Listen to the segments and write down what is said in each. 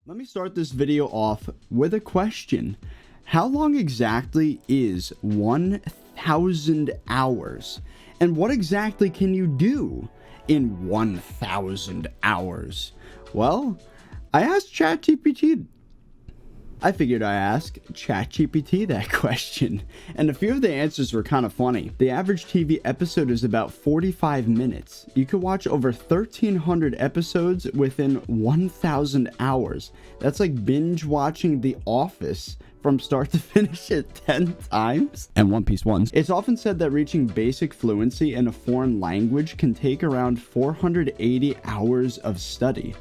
Let me start this video off with a question. How long exactly is 1,000 hours? And what exactly can you do in 1,000 hours? Well, I asked ChatGPT. I figured I'd ask ChatGPT that question, and a few of the answers were kind of funny. The average TV episode is about 45 minutes. You could watch over 1,300 episodes within 1,000 hours. That's like binge watching The Office from start to finish it 10 times. And One Piece once. It's often said that reaching basic fluency in a foreign language can take around 480 hours of study,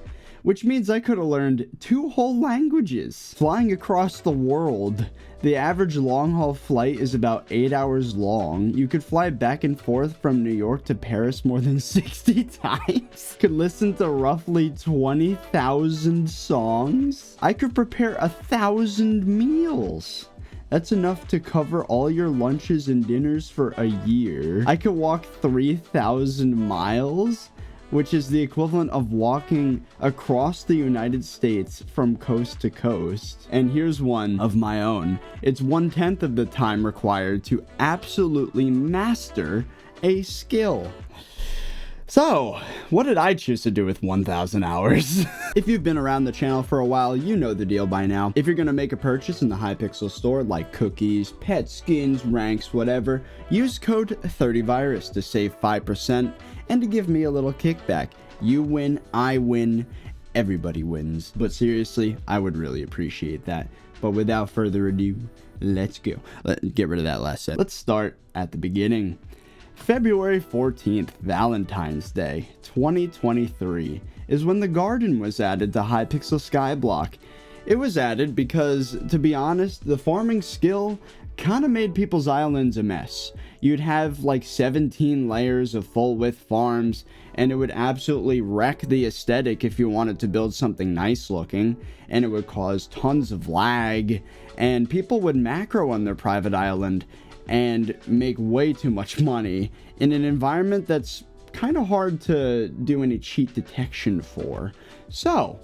which means I could have learned 2 whole languages. Flying across the world, the average long-haul flight is about 8 hours long. You could fly back and forth from New York to Paris more than 60 times. Could listen to roughly 20,000 songs. I could prepare 1,000 meals. That's enough to cover all your lunches and dinners for a year. I could walk 3,000 miles, which is the equivalent of walking across the United States from coast to coast. And here's one of my own. It's 1/10 of the time required to absolutely master a skill. So, what did I choose to do with 1,000 hours? If you've been around the channel for a while, you know the deal by now. If you're gonna make a purchase in the Hypixel store, like cookies, pet skins, ranks, whatever, use code ThirtyVirus to save 5% and to give me a little kickback. You win, I win, everybody wins. But seriously, I would really appreciate that. But without further ado, let's go. Let's get rid of that last set. Let's start at the beginning. February 14th, Valentine's Day, 2023, is when the garden was added to Hypixel Skyblock. It was added because, to be honest, the farming skill kind of made people's islands a mess. You'd have like 17 layers of full-width farms, and it would absolutely wreck the aesthetic if you wanted to build something nice looking, and it would cause tons of lag, and people would macro on their private island and make way too much money in an environment that's kind of hard to do any cheat detection for. So,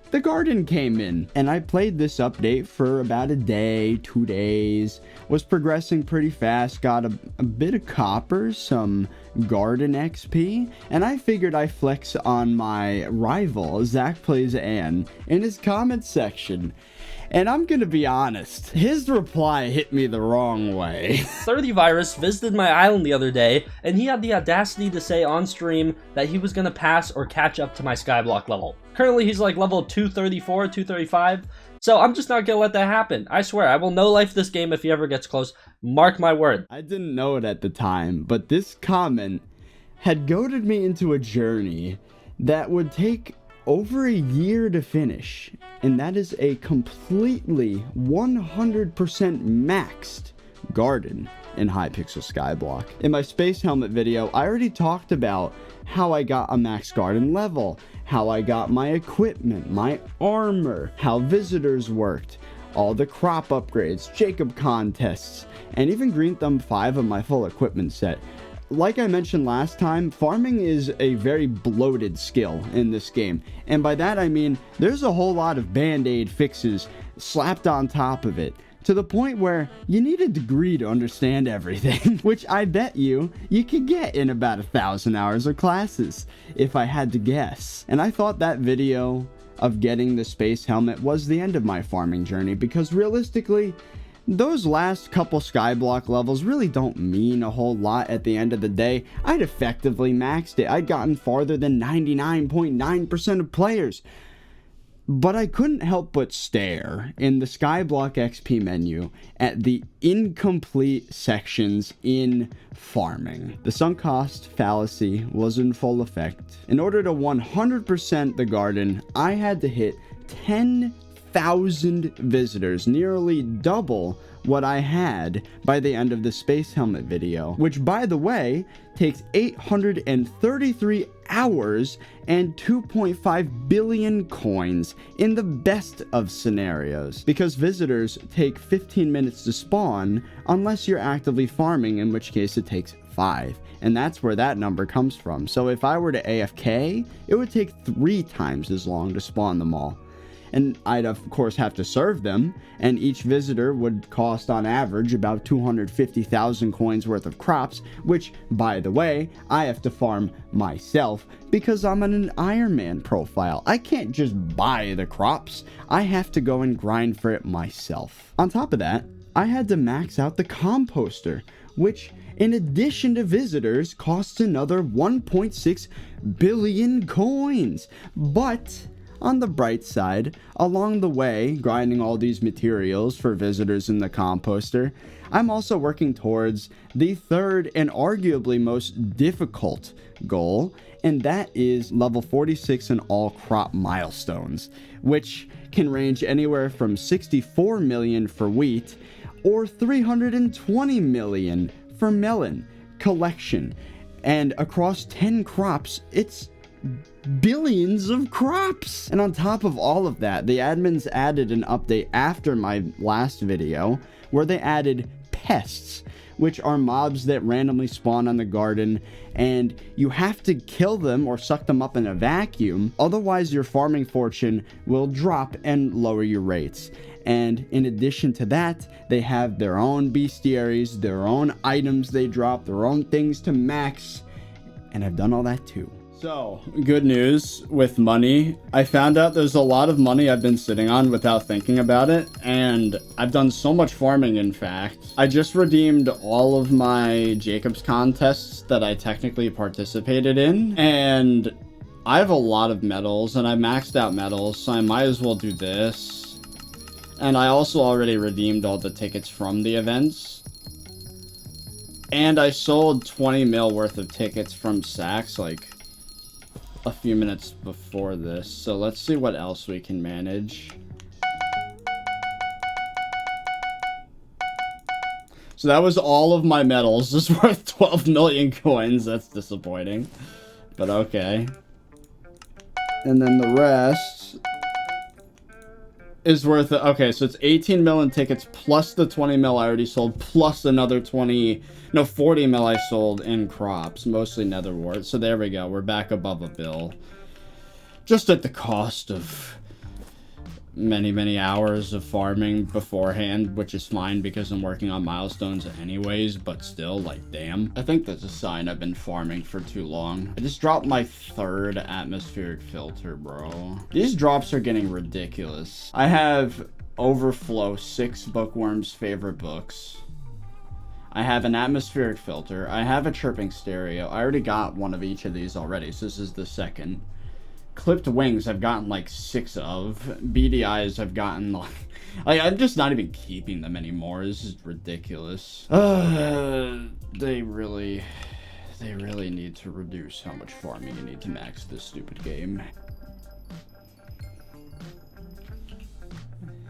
the garden came in, and I played this update for about a day, 2 days, was progressing pretty fast, got a bit of copper, some garden XP, and I figured I flex on my rival, Zach Plays Ann, in his comment section. And I'm gonna be honest, his reply hit me the wrong way. ThirtyVirus visited my island the other day, and he had the audacity to say on stream that he was gonna pass or catch up to my Skyblock level. Currently he's like level 234, 235, so I'm just not gonna let that happen. I swear, I will no-life this game if he ever gets close. Mark my word. I didn't know it at the time, but this comment had goaded me into a journey that would take over a year to finish, and that is a completely 100% maxed garden in Hypixel Skyblock. In my Space Helmet video, I already talked about how I got a max garden level, how I got my equipment, my armor, how visitors worked, all the crop upgrades, Jacob contests, and even Green Thumb 5 of my full equipment set. Like I mentioned last time, farming is a very bloated skill in this game, and by that I mean there's a whole lot of band-aid fixes slapped on top of it, to the point where you need a degree to understand everything, which I bet you could get in about 1,000 hours of classes, if I had to guess. And I thought that video of getting the Space Helmet was the end of my farming journey, because realistically, those last couple Skyblock levels really don't mean a whole lot at the end of the day. I'd effectively maxed it. I'd gotten farther than 99.9% of players. But I couldn't help but stare in the Skyblock XP menu at the incomplete sections in farming. The sunk cost fallacy was in full effect. In order to 100% the garden, I had to hit 10,000 visitors, nearly double what I had by the end of the Space Helmet video, which, by the way, takes 833 hours and 2.5 billion coins in the best of scenarios, because visitors take 15 minutes to spawn unless you're actively farming, in which case it takes 5, and that's where that number comes from. So if I were to AFK, it would take 3 times as long to spawn them all. and I'd of course have to serve them, and each visitor would cost on average about 250,000 coins worth of crops, which, by the way, I have to farm myself because I'm on an Iron Man profile. I can't just buy the crops, I have to go and grind for it myself. On top of that, I had to max out the composter, which, in addition to visitors, costs another 1.6 billion coins. But on the bright side, along the way, grinding all these materials for visitors in the composter, I'm also working towards the third and arguably most difficult goal, and that is level 46 in all crop milestones, which can range anywhere from 64 million for wheat or 320 million for melon collection. And across 10 crops, it's billions of crops. And on top of all of that, the admins added an update after my last video where they added pests, which are mobs that randomly spawn on the garden, and you have to kill them or suck them up in a vacuum, otherwise your farming fortune will drop and lower your rates. And in addition to that, they have their own bestiaries, their own items they drop, their own things to max, and I've done all that too. So, good news with money. I found out there's a lot of money I've been sitting on without thinking about it, and I've done so much farming, in fact. I just redeemed all of my Jacobs contests that I technically participated in, and I have a lot of medals, and I maxed out medals, so I might as well do this. And I also already redeemed all the tickets from the events. And I sold 20 mil worth of tickets from Saks, like, a few minutes before this. So let's see what else we can manage. So that was all of my medals. This is worth 12 million coins. That's disappointing. But okay. And then the rest is worth it. Okay, so it's 18 mil in tickets plus the 20 mil I already sold, plus another 40 mil I sold in crops, mostly netherwort. So there we go, we're back above a bill. Just at the cost of many hours of farming beforehand, which is fine because I'm working on milestones anyways, but still, like, damn. I think that's a sign I've been farming for too long. I just dropped my 3rd atmospheric filter, bro. These drops are getting ridiculous. I have Overflow 6 bookworms' favorite books. I have an atmospheric filter. I have a chirping stereo. I already got one of each of these already, so this is the second. Clipped wings I've gotten like 6 of. Beady eyes I've gotten like I'm just not even keeping them anymore. This is ridiculous. They really need to reduce how much farming you need to max this stupid game.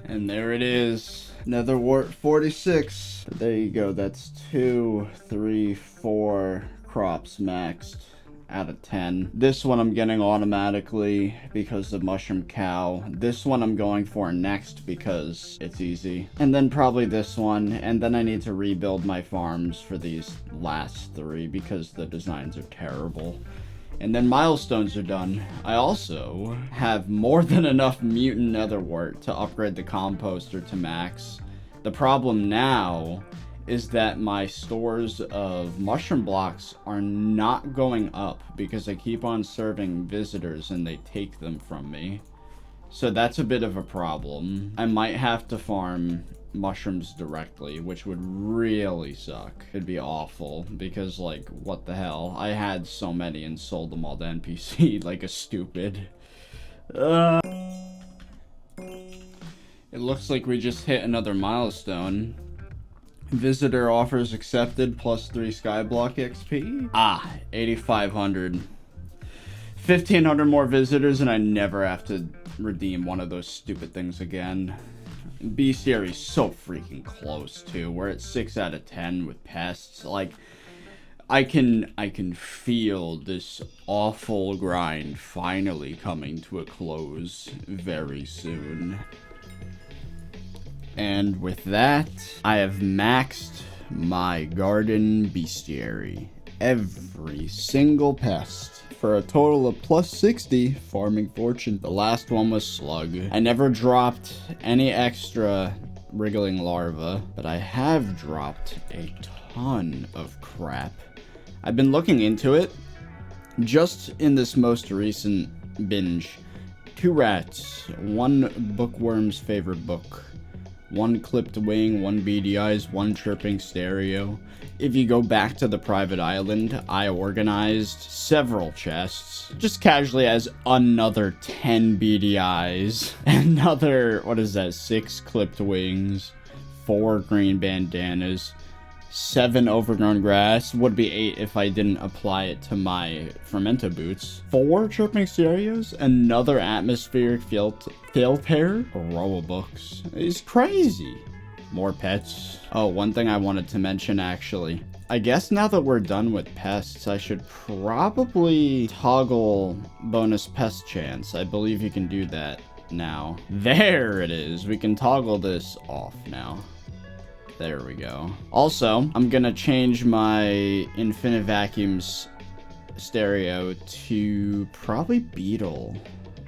And there it is. Netherwort 46. There you go. That's 2, 3, 4 crops maxed out of 10. This one I'm getting automatically because of Mushroom Cow. This one I'm going for next because it's easy. And then probably this one. And then I need to rebuild my farms for these last 3 because the designs are terrible. And then milestones are done. I also have more than enough mutant netherwort to upgrade the composter to max. The problem now is that my stores of mushroom blocks are not going up because I keep on serving visitors and they take them from me. So that's a bit of a problem. I might have to farm mushrooms directly, which would really suck. It'd be awful because, like, what the hell? I had so many and sold them all to NPC like a stupid. It looks like we just hit another milestone. Visitor offers accepted plus 3 skyblock XP. 8,500. 1,500 more visitors and I never have to redeem one of those stupid things again. Bestiary's so freaking close too. We're at 6 out of 10 with pests. Like, I can feel this awful grind finally coming to a close very soon. And with that, I have maxed my garden bestiary. every single pest for a total of plus 60 farming fortune. The last one was slug. I never dropped any extra wriggling larva, but I have dropped a ton of crap. I've been looking into it. Just in this most recent binge, 2 rats, 1 bookworm's favorite book, 1 clipped wing, 1 beady eyes, 1 chirping stereo. If you go back to the private island, I organized several chests, just casually, as another 10 beady eyes, another, 6 clipped wings, 4 green bandanas, 7 overgrown grass, would be 8 if I didn't apply it to my fermento boots, 4 chirping stereos, another atmospheric fail pair, a row of books. It's crazy. More pets. Oh, one thing I wanted to mention actually. I guess now that we're done with pests, I should probably toggle bonus pest chance. I believe you can do that now. There it is. We can toggle this off now. There we go. Also, I'm gonna change my infinite vacuums stereo to probably beetle,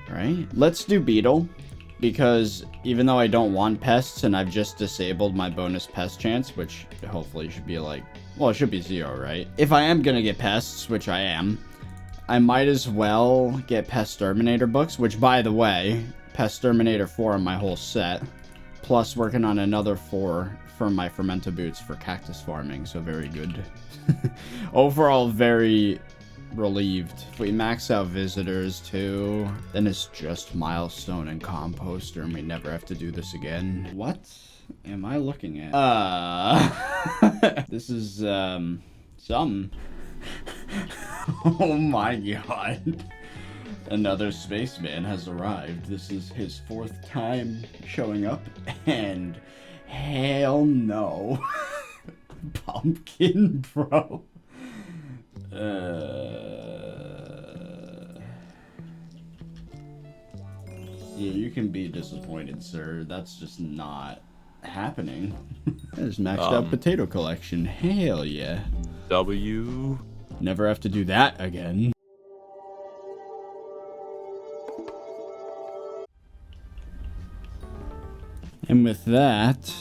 right? Let's do beetle, because even though I don't want pests and I've just disabled my bonus pest chance, which hopefully should be like, well, it should be 0, right? If I am gonna get pests, which I am, I might as well get Pest Terminator books, which, by the way, Pest Terminator 4 on my whole set, plus working on another 4 for my fermento boots for cactus farming, so very good. Overall, very relieved. If we max out visitors too, then it's just milestone and composter and we never have to do this again. What am I looking at? This is some oh my god. Another spaceman has arrived. This is his 4th time showing up, and hell no. Pumpkin, bro. Yeah, you can be disappointed, sir. That's just not happening. I just maxed out potato collection. Hell yeah. W. Never have to do that again. And with that,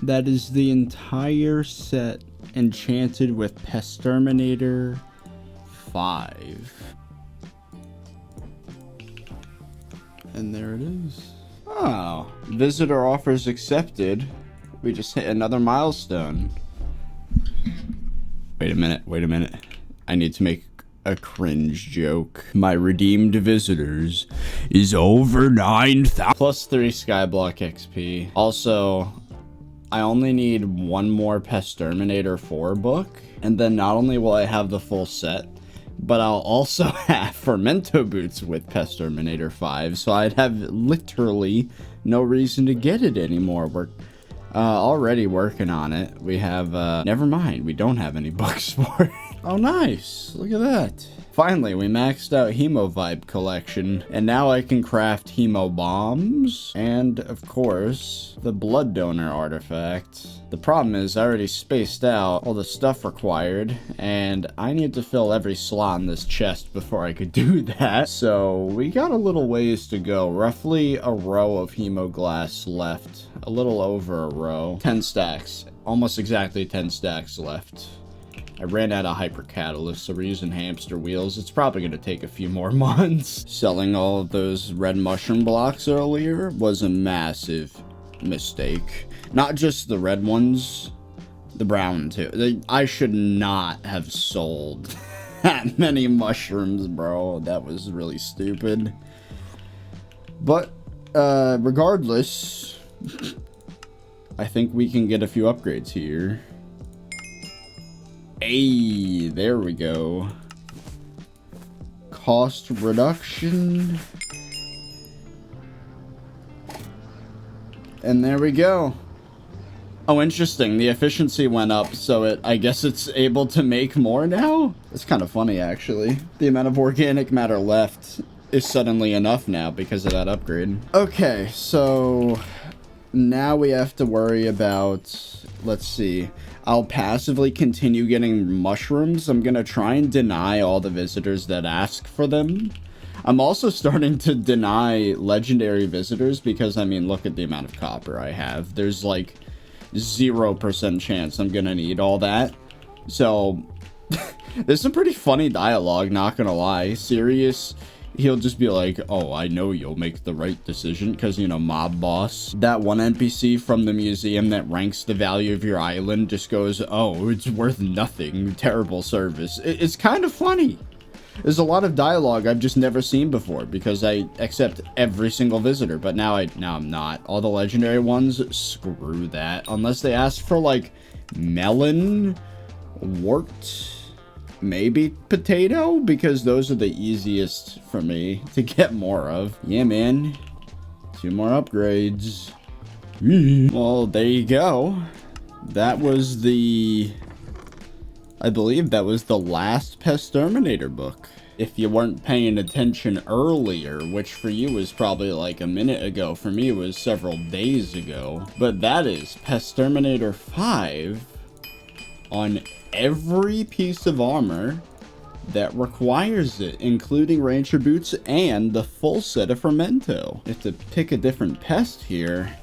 that is the entire set enchanted with Pest Terminator 5. And there it is. Oh, visitor offers accepted. We just hit another milestone. Wait a minute. I need to make a cringe joke. My redeemed visitors is over 9,000. Plus 3 Skyblock XP. Also, I only need 1 more Pest Terminator 4 book, and then not only will I have the full set, but I'll also have fermento boots with Pest Terminator 5, so I'd have literally no reason to get it anymore. We're already working on it. We have, never mind, we don't have any books for it. Oh, nice. Look at that. Finally, we maxed out Hemo Vibe collection, and now I can craft Hemo Bombs, and, of course, the Blood Donor artifact. The problem is, I already spaced out all the stuff required, and I need to fill every slot in this chest before I could do that. So, we got a little ways to go. Roughly a row of Hemo Glass left. A little over a row. 10 stacks. Almost exactly 10 stacks left. I ran out of hyper catalyst, so we're using hamster wheels. It's probably going to take a few more months. Selling all of those red mushroom blocks earlier was a massive mistake. Not just the red ones, the brown too. I should not have sold that many mushrooms, bro. That was really stupid. But regardless, I think we can get a few upgrades here. Hey, there we go. Cost reduction. And there we go. Oh, interesting. The efficiency went up, so I guess it's able to make more now? It's kind of funny, actually. The amount of organic matter left is suddenly enough now because of that upgrade. Okay, so now we have to worry about, let's see. I'll passively continue getting mushrooms. I'm gonna try and deny all the visitors that ask for them. I'm also starting to deny legendary visitors because, I mean, look at the amount of copper I have. There's like 0% chance I'm gonna need all that. So, there's some pretty funny dialogue, not gonna lie. Sirius, he'll just be like, oh, I know you'll make the right decision, because, you know, mob boss. That one NPC from the museum that ranks the value of your island just goes, oh, it's worth nothing, terrible service. It's kind of funny. There's a lot of dialogue I've just never seen before, because I accept every single visitor, but now I'm not. All the legendary ones, screw that. Unless they ask for, like, melon, wart, maybe potato, because those are the easiest for me to get more of. Yeah, man. 2 more upgrades. Well, there you go. That was I believe that was the last Pest-Terminator book. If you weren't paying attention earlier, which for you was probably like a minute ago, for me it was several days ago. But that is Pest-Terminator 5 on every piece of armor that requires it, including Ranger Boots and the full set of Fermento. You have to pick a different pest here.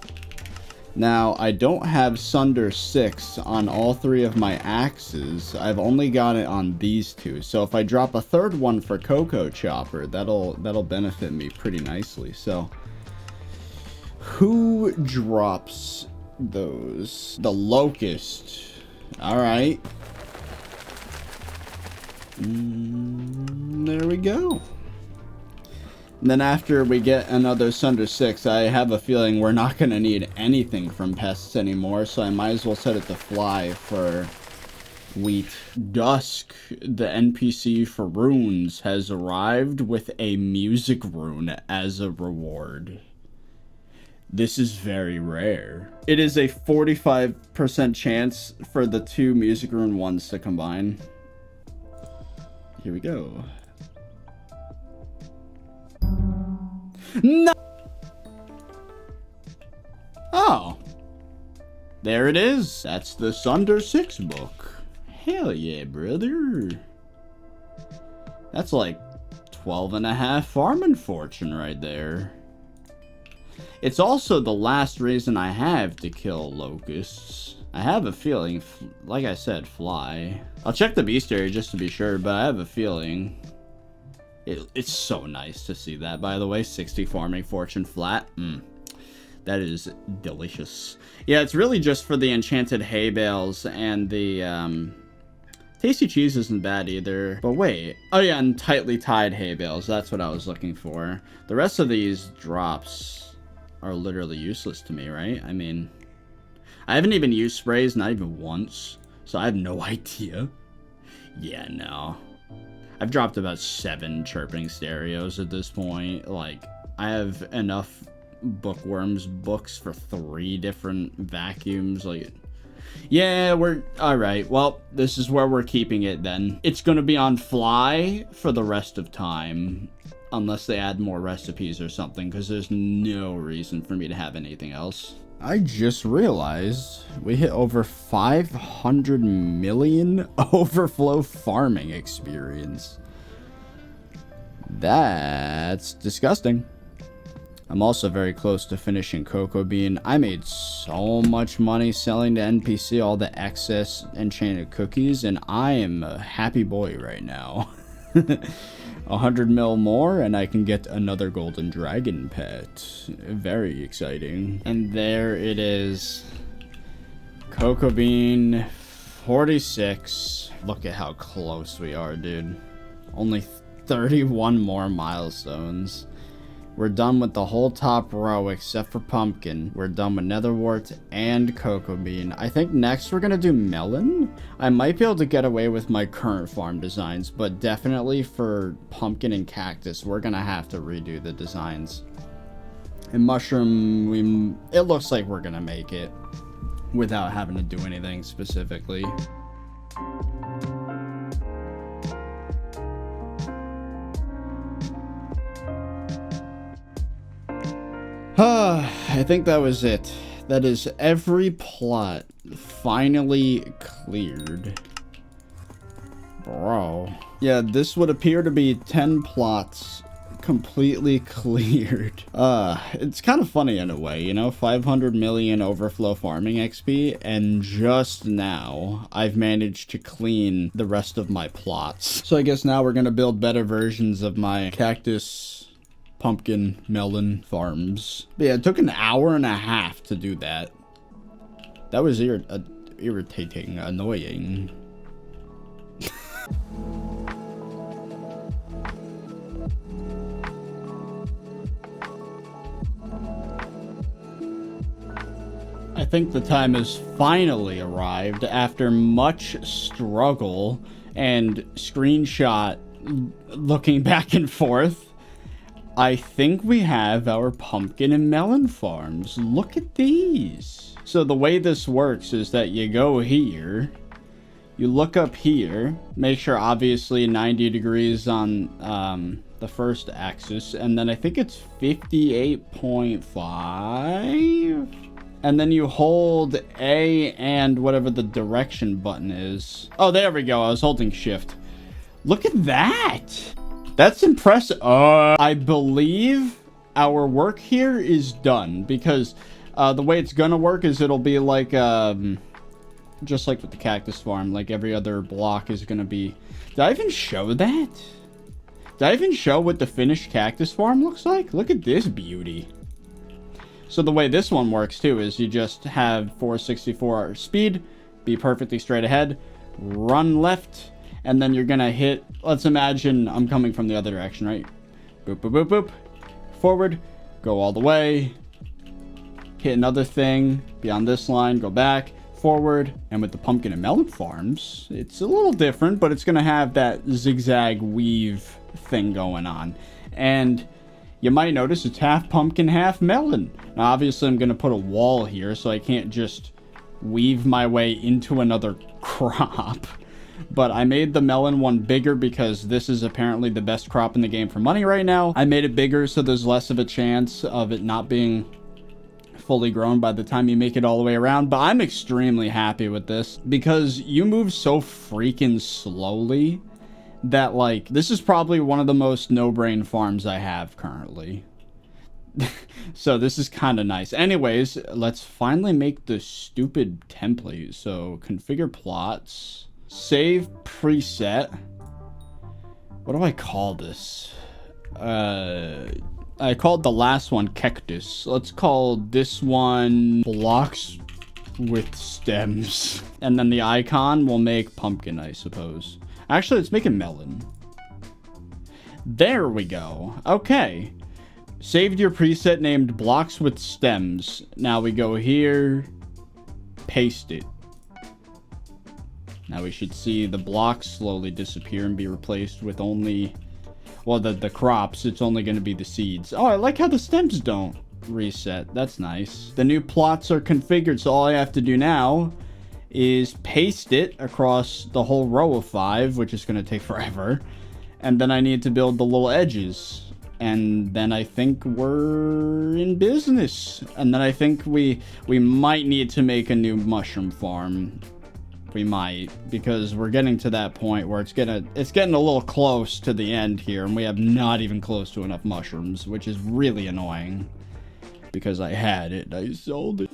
Now, I don't have Sunder 6 on all 3 of my axes. I've only got it on these 2. So if I drop a third one for Cocoa Chopper, that'll benefit me pretty nicely. So, who drops those? The Locust. Alright. There we go. And then after we get another Sunder 6, I have a feeling we're not going to need anything from pests anymore, so I might as well set it to fly for wheat. Dusk, the NPC for runes, has arrived with a music rune as a reward. This is very rare. It is a 45% chance for the 2 music rune ones to combine. Here we go. No! Oh. There it is. That's the Sunder 6 book. Hell yeah, brother. That's like 12.5 farming fortune right there. It's also the last reason I have to kill locusts. I have a feeling, like I said, fly. I'll check the bestiary just to be sure, but I have a feeling. It's so nice to see that, by the way. 60 farming fortune flat. That is delicious. Yeah, it's really just for the enchanted hay bales, and the tasty cheese isn't bad either. But wait. Oh yeah, and tightly tied hay bales. That's what I was looking for. The rest of these drops are literally useless to me, right? I mean, I haven't even used sprays, not even once. So I have no idea. Yeah, no. I've dropped about 7 chirping stereos at this point. Like, I have enough bookworms books for 3 different vacuums. Like, yeah, we're alright. Well, this is where we're keeping it then. It's gonna be on fly for the rest of time. Unless they add more recipes or something, because there's no reason for me to have anything else. I just realized we hit over 500 million overflow farming experience. That's disgusting. I'm also very close to finishing Cocoa Bean. I made so much money selling to NPC all the excess enchanted cookies, and I am a happy boy right now. 100 mil more and I can get another golden dragon pet. Very exciting. And there it is. Cocoa Bean 46. Look at how close we are, dude. Only 31 more milestones. We're done with the whole top row except for Pumpkin. We're done with Netherwort and Cocoa Bean. I think next we're gonna do Melon. I might be able to get away with my current farm designs, but definitely for Pumpkin and Cactus, we're gonna have to redo the designs. And Mushroom, it looks like we're gonna make it without having to do anything specifically. I think that was it. That is every plot finally cleared. Bro. Yeah, this would appear to be 10 plots completely cleared. It's kind of funny in a way, you know, 500 million overflow farming XP, and just now I've managed to clean the rest of my plots. So I guess now we're gonna build better versions of my cactus, pumpkin, melon farms. But yeah, it took an hour and a half to do that. That was irritating, annoying. I think the time has finally arrived after much struggle and screenshot looking back and forth. I think we have our pumpkin and melon farms. Look at these. So the way this works is that you go here, you look up here, make sure obviously 90 degrees on the first axis, and then I think it's 58.5. And then you hold A and whatever the direction button is. Oh, there we go. I was holding shift. Look at that. That's impressive. I believe our work here is done, because the way it's gonna work is it'll be like just like with the cactus farm, like every other block is gonna be... Did I even show that? Did I even show what the finished cactus farm looks like? Look at this beauty. So the way this one works too is you just have 464 speed, be perfectly straight ahead, run left, and then you're gonna hit, let's imagine I'm coming from the other direction, right? Boop, boop, boop, boop. Forward, go all the way, hit another thing, be on this line, go back, forward, and with the pumpkin and melon farms, it's a little different, but it's gonna have that zigzag weave thing going on. And you might notice it's half pumpkin, half melon. Now, obviously, I'm going to put a wall here, so I can't just weave my way into another crop. But I made the melon one bigger because this is apparently the best crop in the game for money right now. I made it bigger so there's less of a chance of it not being fully grown by the time you make it all the way around. But I'm extremely happy with this because you move so freaking slowly that, like, this is probably one of the most no-brain farms I have currently. So this is kind of nice. Anyways, let's finally make the stupid template. So configure plots, save preset. What do I call this? I called the last one cactus. Let's call this one blocks with stems. And then the icon will make pumpkin, I suppose. Actually, let's make it melon. There we go. Okay. Saved your preset named blocks with stems. Now we go here. Paste it. Now we should see the blocks slowly disappear and be replaced with only... Well, the crops. It's only going to be the seeds. Oh, I like how the stems don't reset. That's nice. The new plots are configured, so all I have to do now is paste it across the whole row of 5, which is going to take forever. And then I need to build the little edges. And then I think we're in business. And then I think we might need to make a new mushroom farm. We might, because we're getting to that point where it's getting a little close to the end here, and we have not even close to enough mushrooms, which is really annoying. Because I had it, I sold it.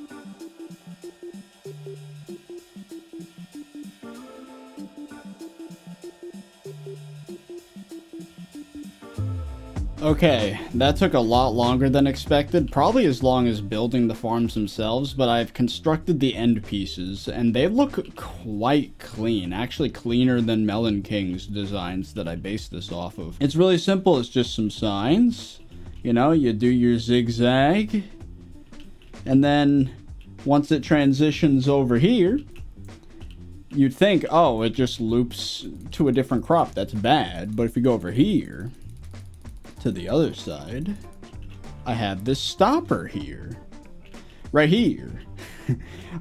Okay, that took a lot longer than expected, probably as long as building the farms themselves, but I've constructed the end pieces, and they look quite clean, actually cleaner than Melon King's designs that I based this off of. It's really simple, it's just some signs, you know, you do your zigzag, and then once it transitions over here, you'd think, oh, it just loops to a different crop, that's bad, but if you go over here, to the other side, I have this stopper here. Right here.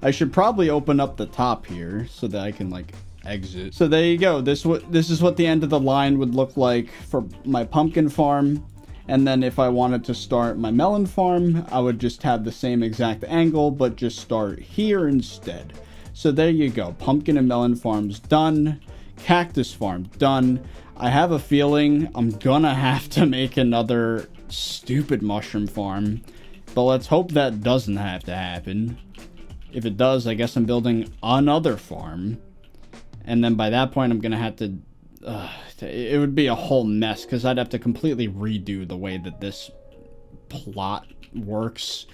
I should probably open up the top here so that I can, like, exit. So there you go. This is what the end of the line would look like for my pumpkin farm. And then if I wanted to start my melon farm, I would just have the same exact angle, but just start here instead. So there you go. Pumpkin and melon farms done. Cactus farm done. I have a feeling I'm gonna have to make another stupid mushroom farm, but let's hope that doesn't have to happen. If it does, I guess I'm building another farm, and then by that point I'm gonna have to it would be a whole mess because I'd have to completely redo the way that this plot works.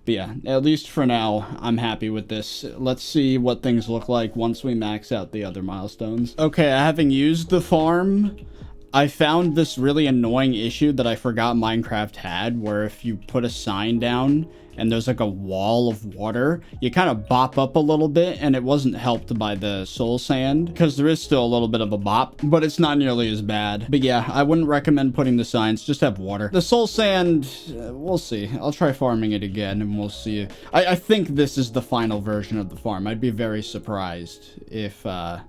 But yeah, at least for now, I'm happy with this. Let's see what things look like once we max out the other milestones. Okay, having used the farm, I found this really annoying issue that I forgot Minecraft had, where if you put a sign down and there's like a wall of water, you kind of bop up a little bit, and it wasn't helped by the soul sand, because there is still a little bit of a bop, but it's not nearly as bad. But yeah, I wouldn't recommend putting the signs, just have water. The soul sand, we'll see. I'll try farming it again, and we'll see. I think this is the final version of the farm. I'd be very surprised if I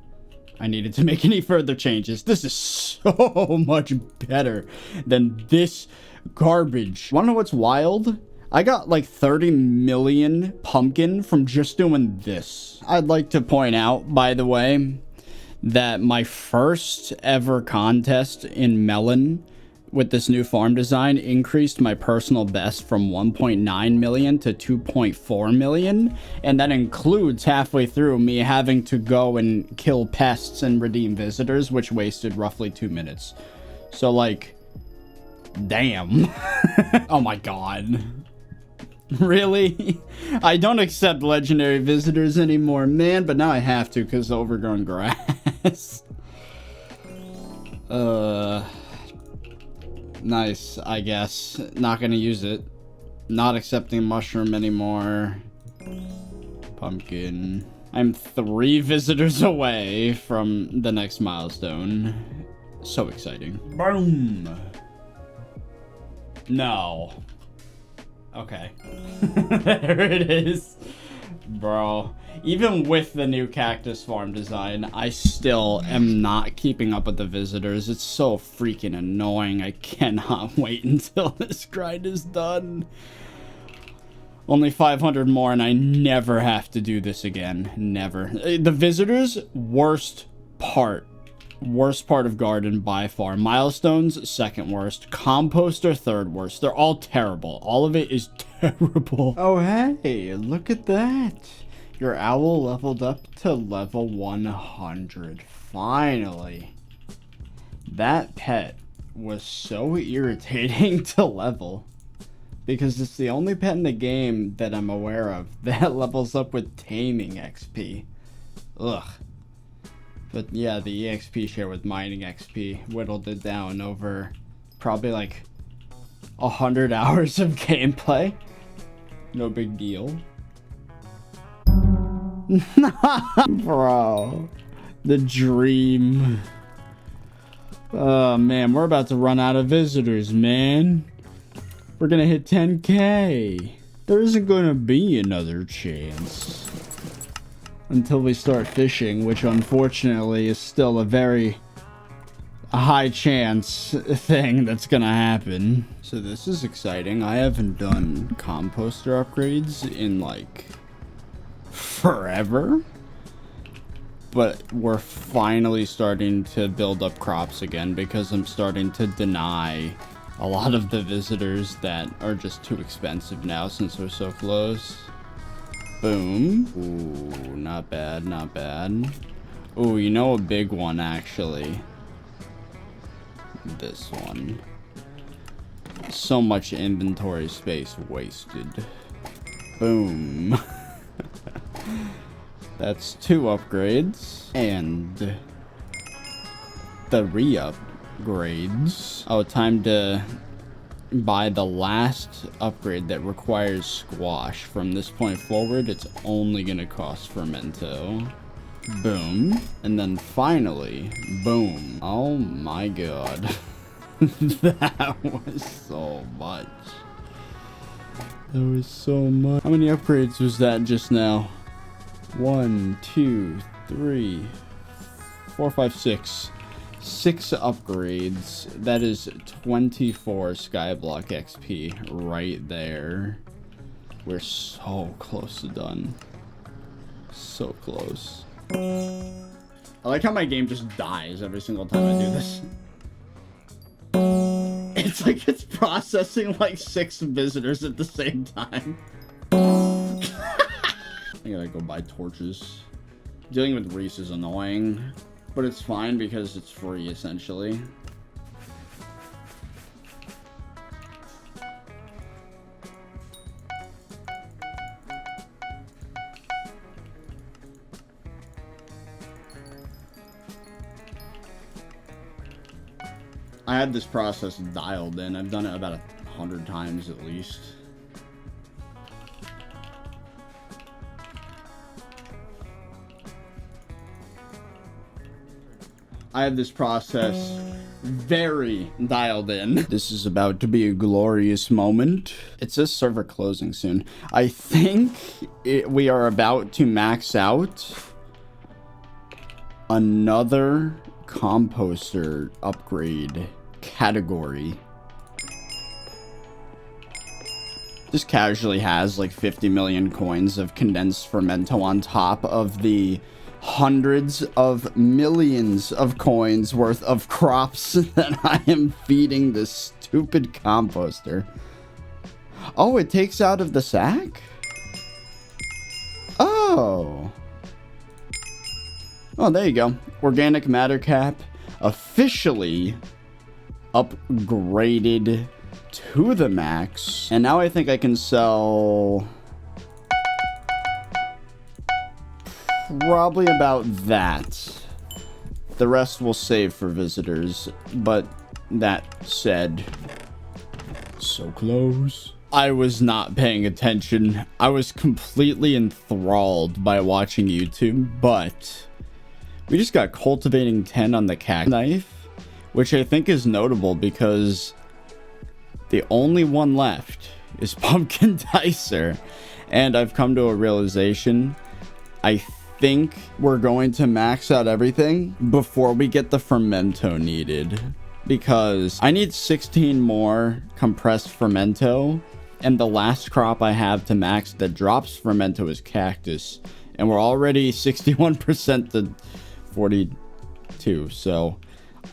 needed to make any further changes. This is so much better than this garbage. Wanna know what's wild? I got like 30 million pumpkin from just doing this. I'd like to point out, by the way, that my first ever contest in melon with this new farm design increased my personal best from 1.9 million to 2.4 million. And that includes halfway through me having to go and kill pests and redeem visitors, which wasted roughly 2 minutes. So like, damn. Oh my god. Really? I don't accept legendary visitors anymore, man, but now I have to because of overgrown grass. Nice, I guess. Not gonna use it. Not accepting mushroom anymore. Pumpkin. I'm 3 visitors away from the next milestone. So exciting. Boom! No. Okay. There it is. Bro. Even with the new cactus farm design, I still am not keeping up with the visitors. It's so freaking annoying. I cannot wait until this grind is done. Only 500 more and I never have to do this again. Never. The visitors, worst part of garden by far. Milestones, second worst. Composter, third worst. They're all terrible. All of it is terrible. Oh, hey, look at that. Your owl leveled up to level 100. Finally. That pet was so irritating to level, because it's the only pet in the game that I'm aware of that levels up with taming XP. Ugh. But yeah, the EXP share with mining XP whittled it down over probably like 100 hours of gameplay. No big deal. Bro. The dream. Oh man, we're about to run out of visitors, man. We're gonna hit 10K. There isn't gonna be another chance until we start fishing, which unfortunately is still a very high chance thing that's gonna happen. So this is exciting. I haven't done composter upgrades in like forever, but we're finally starting to build up crops again because I'm starting to deny a lot of the visitors that are just too expensive now since we're so close. Boom. Ooh, not bad, not bad. Ooh, you know a big one, actually. This one. So much inventory space wasted. Boom. That's 2 upgrades. And 3 upgrades. Oh, time to buy the last upgrade that requires squash. From this point forward, it's only gonna cost fermento. Boom. And then finally, boom. Oh my god. That was so much. That was so much. How many upgrades was that just now? 1, 2, 3, 4, 5, 6. 6 upgrades. That is 24 Skyblock XP right there. We're so close to done. So close. I like how my game just dies every single time I do this. It's like it's processing like 6 visitors at the same time. I gotta go buy torches. Dealing with Reese is annoying, but it's fine because it's free essentially. I had this process dialed in. I've done it about 100 times at least. I have this process very dialed in. This is about to be a glorious moment. It says server closing soon. I think we are about to max out another composter upgrade category. This casually has like 50 million coins of condensed fermento on top of the hundreds of millions of coins worth of crops that I am feeding this stupid composter. Oh, it takes out of the sack? Oh. Oh, there you go. Organic matter cap officially upgraded to the max. And now I think I can sell probably about that. The rest will save for visitors. But that said, so close. I was not paying attention. I was completely enthralled by watching YouTube, but we just got cultivating 10 on the cactus knife, which I think is notable because the only one left is pumpkin dicer. And I've come to a realization. I think we're going to max out everything before we get the fermento needed, because I need 16 more compressed fermento, and the last crop I have to max that drops fermento is cactus, and we're already 61% to 42, so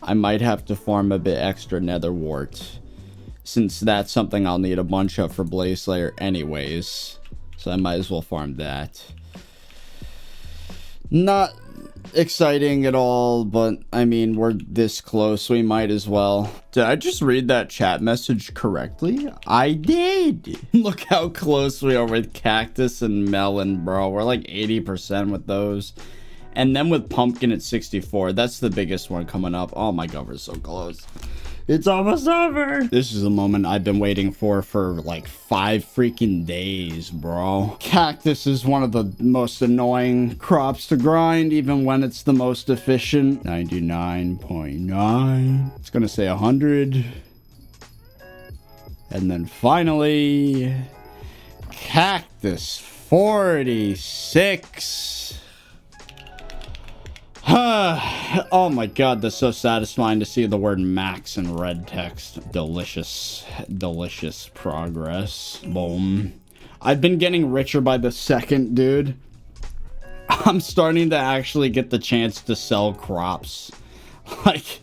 I might have to farm a bit extra nether wart, since that's something I'll need a bunch of for Blaze Slayer anyways, so I might as well farm that. Not exciting at all, but I mean, we're this close, we might as well. Did I just read that chat message correctly? I did. Look how close we are with cactus and melon, bro. We're like 80% with those. And then with pumpkin at 64, that's the biggest one coming up. Oh my god, we're so close. It's almost over. This is a moment I've been waiting for like 5 freaking days, bro. Cactus is one of the most annoying crops to grind, even when it's the most efficient. 99.9. It's gonna say 100. And then finally, cactus 46. Oh my god, that's so satisfying to see the word max in red text. Delicious, delicious progress. Boom. I've been getting richer by the second, dude. I'm starting to actually get the chance to sell crops. Like,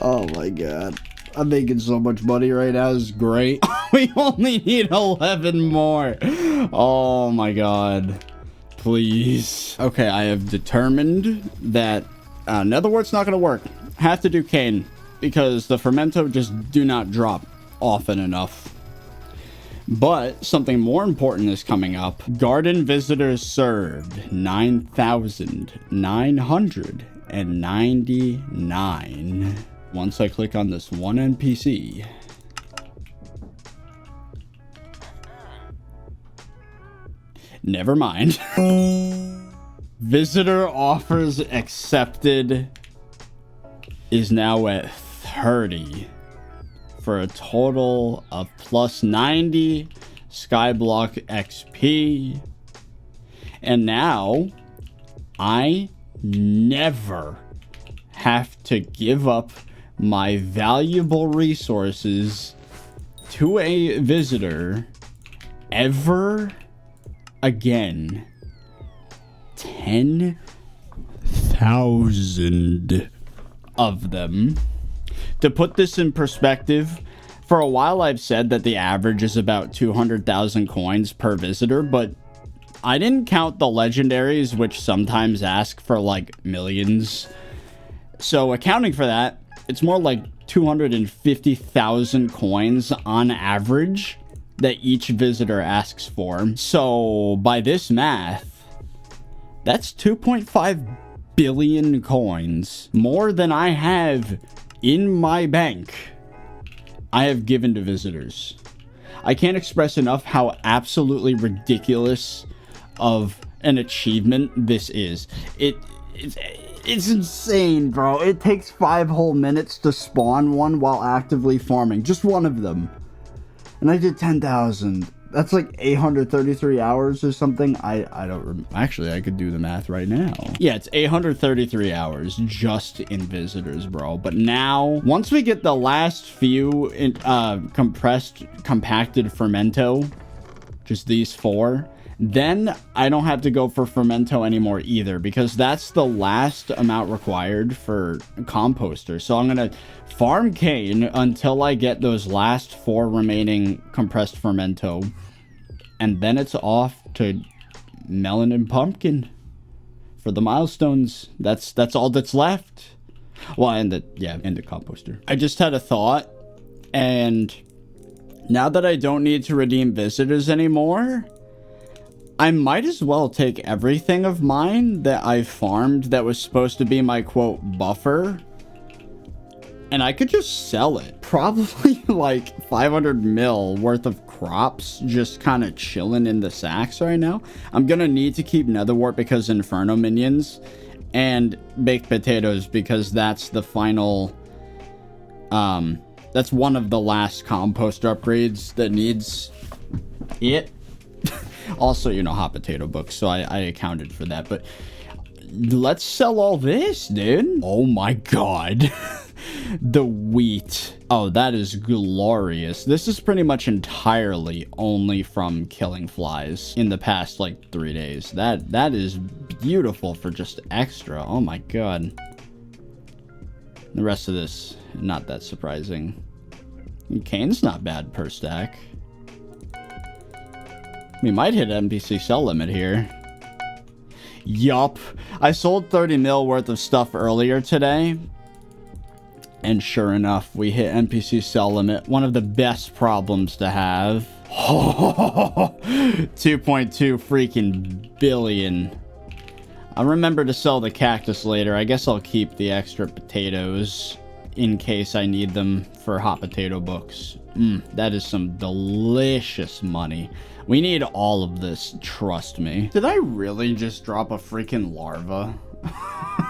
oh my god. I'm making so much money right now. This is great. We only need 11 more. Oh my god. Please. Okay, I have determined that netherwart's not gonna work. Have to do cane because the fermento just do not drop often enough. But something more important is coming up. Garden visitors served 9,999. Once I click on this one NPC. Never mind. Visitor offers accepted is now at 30 for a total of plus 90 Skyblock XP. And now I never have to give up my valuable resources to a visitor ever again. 10,000 of them. To put this in perspective, for a while I've said that the average is about 200,000 coins per visitor, but I didn't count the legendaries, which sometimes ask for like millions. So accounting for that, it's more like 250,000 coins on average that each visitor asks for. So by this math, that's 2.5 billion coins, more than I have in my bank. I have given to visitors. I can't express enough how absolutely ridiculous of an achievement this is. It's insane, bro. It takes 5 whole minutes to spawn one while actively farming. Just one of them. And I did 10,000. That's like 833 hours or something. I don't actually, I could do the math right now. Yeah, it's 833 hours just in visitors, bro. But now, once we get the last few compacted fermento, just these 4, then I don't have to go for fermento anymore either, because that's the last amount required for composter. So I'm gonna farm cane until I get those last 4 remaining compressed fermento, and then it's off to melon and pumpkin for the milestones. That's all that's left. Well, and the composter. I just had a thought, and now that I don't need to redeem visitors anymore, I might as well take everything of mine that I farmed that was supposed to be my, quote, buffer, and I could just sell it. Probably like 500 mil worth of crops just kind of chilling in the sacks right now. I'm gonna need to keep netherwart because inferno minions, and baked potatoes because that's the final, that's one of the last compost upgrades that needs it. Also, you know, hot potato books, so I accounted for that. But let's sell all this, dude. Oh my god. The wheat. Oh, that is glorious. This is pretty much entirely only from killing flies in the past, like, 3 days. That is beautiful for just extra. Oh my god. The rest of this, not that surprising. Cane's not bad per stack. We might hit NPC sell limit here. Yup. I sold 30 mil worth of stuff earlier today, and sure enough, we hit NPC sell limit. One of the best problems to have. 2.2 freaking billion. I'll remember to sell the cactus later. I guess I'll keep the extra potatoes in case I need them for hot potato books. That is some delicious money. We need all of this, trust me. Did I really just drop a freaking larva?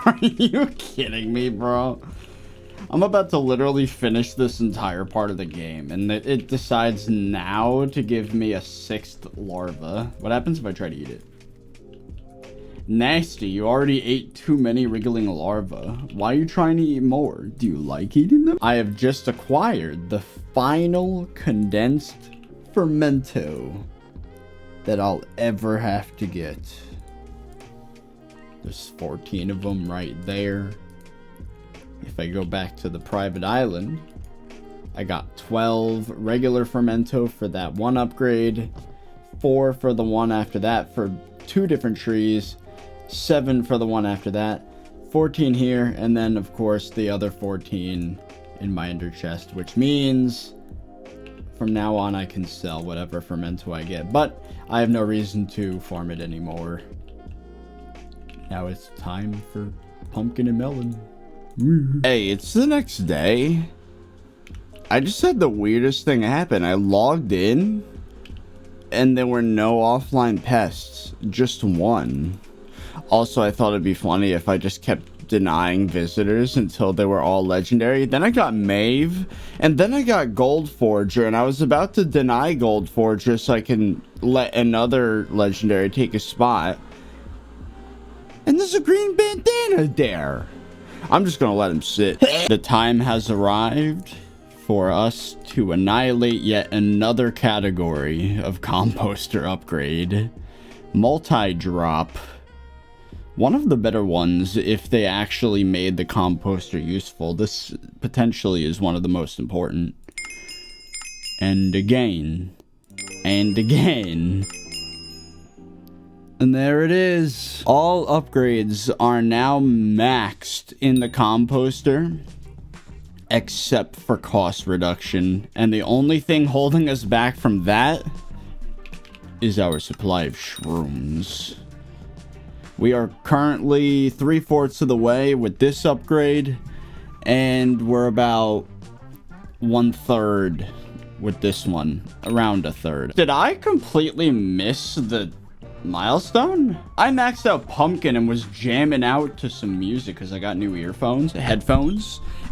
Are you kidding me, bro? I'm about to literally finish this entire part of the game, and it decides now to give me a 6th larva. What happens if I try to eat it? Nasty, you already ate too many wriggling larvae. Why are you trying to eat more? Do you like eating them? I have just acquired the final condensed fermento that I'll ever have to get. There's 14 of them right there. If I go back to the private island, I got 12 regular fermento for that one upgrade, 4 for the one after that for 2 different trees, 7 for the one after that, 14 here, and then of course the other 14 in my ender chest, which means from now on I can sell whatever fermento I get, but I have no reason to farm it anymore. Now it's time for pumpkin and melon. Hey, it's the next day. I just had the weirdest thing happen. I logged in and there were no offline pests, just one. Also, I thought it'd be funny if I just kept denying visitors until they were all legendary. Then I got Maeve, and then I got Gold Forger, and I was about to deny Gold Forger so I can let another legendary take a spot. And there's a green bandana there. I'm just gonna let him sit. The time has arrived for us to annihilate yet another category of composter upgrade. Multi-drop. One of the better ones if they actually made the composter useful. This potentially is one of the most important. And again. And again. And there it is. All upgrades are now maxed in the composter, except for cost reduction. And the only thing holding us back from that is our supply of shrooms. We are currently 3/4 of the way with this upgrade, and we're about 1/3 with this one, around 1/3. Did I completely miss the milestone? I maxed out Pumpkin and was jamming out to some music because I got new headphones,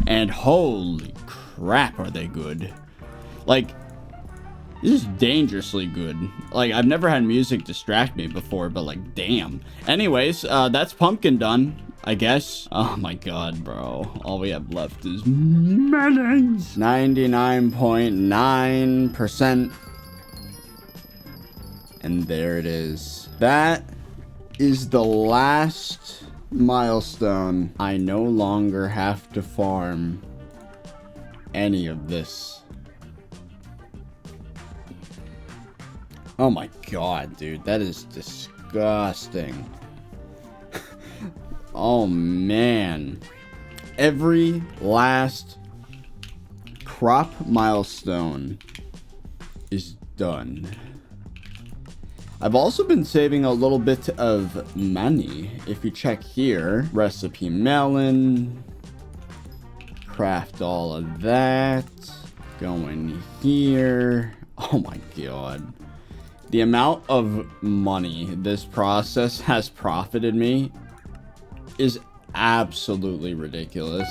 and holy crap, are they good. Like, this is dangerously good. Like, I've never had music distract me before, but like, damn. Anyways, that's Pumpkin done, I guess. Oh my god, bro. All we have left is melons. 99.9%. And there it is. That is the last milestone. I no longer have to farm any of this. Oh my god, dude. That is disgusting. Oh man. Every last crop milestone is done. I've also been saving a little bit of money. If you check here, recipe melon, craft all of that, go in here. Oh my god. The amount of money this process has profited me is absolutely ridiculous.